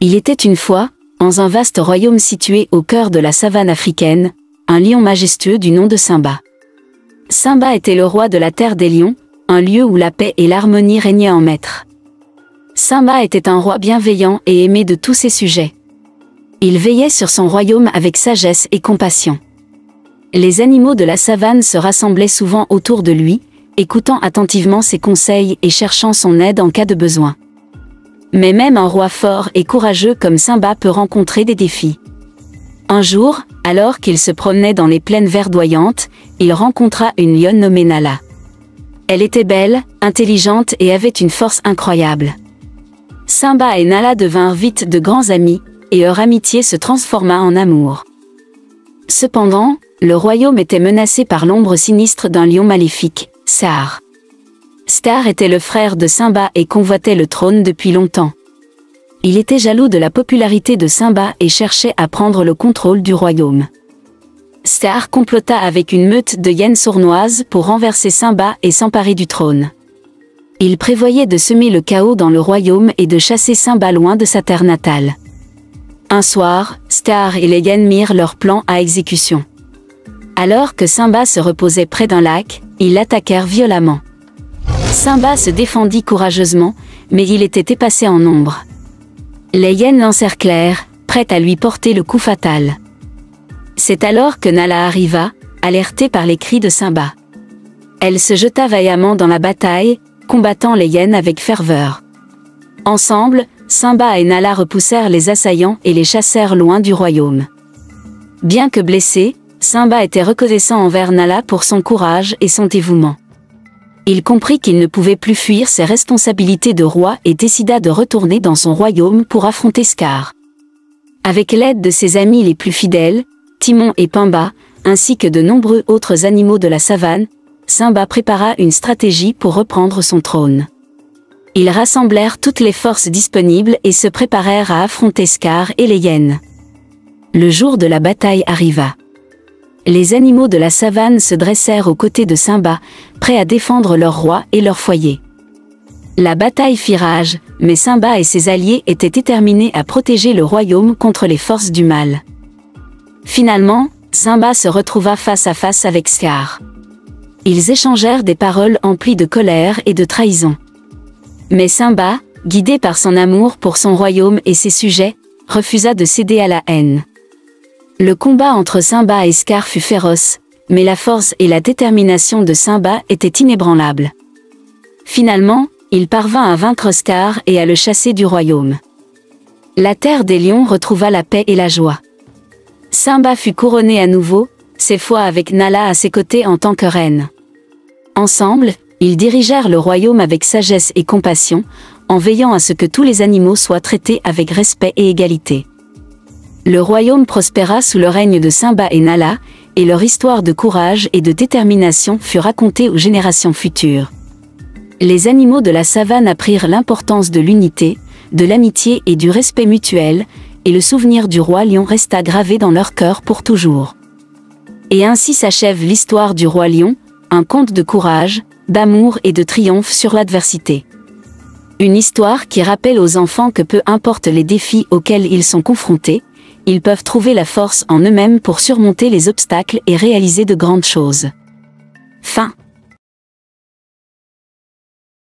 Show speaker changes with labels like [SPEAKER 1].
[SPEAKER 1] Il était une fois, dans un vaste royaume situé au cœur de la savane africaine, un lion majestueux du nom de Simba. Simba était le roi de la terre des lions, un lieu où la paix et l'harmonie régnaient en maître. Simba était un roi bienveillant et aimé de tous ses sujets. Il veillait sur son royaume avec sagesse et compassion. Les animaux de la savane se rassemblaient souvent autour de lui, écoutant attentivement ses conseils et cherchant son aide en cas de besoin. Mais même un roi fort et courageux comme Simba peut rencontrer des défis. Un jour, alors qu'il se promenait dans les plaines verdoyantes, il rencontra une lionne nommée Nala. Elle était belle, intelligente et avait une force incroyable. Simba et Nala devinrent vite de grands amis, et leur amitié se transforma en amour. Cependant, le royaume était menacé par l'ombre sinistre d'un lion maléfique, Scar. Scar était le frère de Simba et convoitait le trône depuis longtemps. Il était jaloux de la popularité de Simba et cherchait à prendre le contrôle du royaume. Scar complota avec une meute de hyènes sournoises pour renverser Simba et s'emparer du trône. Il prévoyait de semer le chaos dans le royaume et de chasser Simba loin de sa terre natale. Un soir, Scar et les hyènes mirent leur plan à exécution. Alors que Simba se reposait près d'un lac, ils l'attaquèrent violemment. Simba se défendit courageusement, mais il était épaissé en nombre. Les hyènes l'encerclèrent, prêtes à lui porter le coup fatal. C'est alors que Nala arriva, alertée par les cris de Simba. Elle se jeta vaillamment dans la bataille, combattant les hyènes avec ferveur. Ensemble, Simba et Nala repoussèrent les assaillants et les chassèrent loin du royaume. Bien que blessé, Simba était reconnaissant envers Nala pour son courage et son dévouement. Il comprit qu'il ne pouvait plus fuir ses responsabilités de roi et décida de retourner dans son royaume pour affronter Scar. Avec l'aide de ses amis les plus fidèles, Timon et Pumba, ainsi que de nombreux autres animaux de la savane, Simba prépara une stratégie pour reprendre son trône. Ils rassemblèrent toutes les forces disponibles et se préparèrent à affronter Scar et les hyènes. Le jour de la bataille arriva. Les animaux de la savane se dressèrent aux côtés de Simba, prêts à défendre leur roi et leur foyer. La bataille fit rage, mais Simba et ses alliés étaient déterminés à protéger le royaume contre les forces du mal. Finalement, Simba se retrouva face à face avec Scar. Ils échangèrent des paroles emplies de colère et de trahison. Mais Simba, guidé par son amour pour son royaume et ses sujets, refusa de céder à la haine. Le combat entre Simba et Scar fut féroce, mais la force et la détermination de Simba étaient inébranlables. Finalement, il parvint à vaincre Scar et à le chasser du royaume. La terre des lions retrouva la paix et la joie. Simba fut couronné à nouveau, cette fois avec Nala à ses côtés en tant que reine. Ensemble, ils dirigèrent le royaume avec sagesse et compassion, en veillant à ce que tous les animaux soient traités avec respect et égalité. Le royaume prospéra sous le règne de Simba et Nala, et leur histoire de courage et de détermination fut racontée aux générations futures. Les animaux de la savane apprirent l'importance de l'unité, de l'amitié et du respect mutuel, et le souvenir du roi lion resta gravé dans leur cœur pour toujours. Et ainsi s'achève l'histoire du roi lion, un conte de courage, d'amour et de triomphe sur l'adversité. Une histoire qui rappelle aux enfants que peu importe les défis auxquels ils sont confrontés, ils peuvent trouver la force en eux-mêmes pour surmonter les obstacles et réaliser de grandes choses. Fin.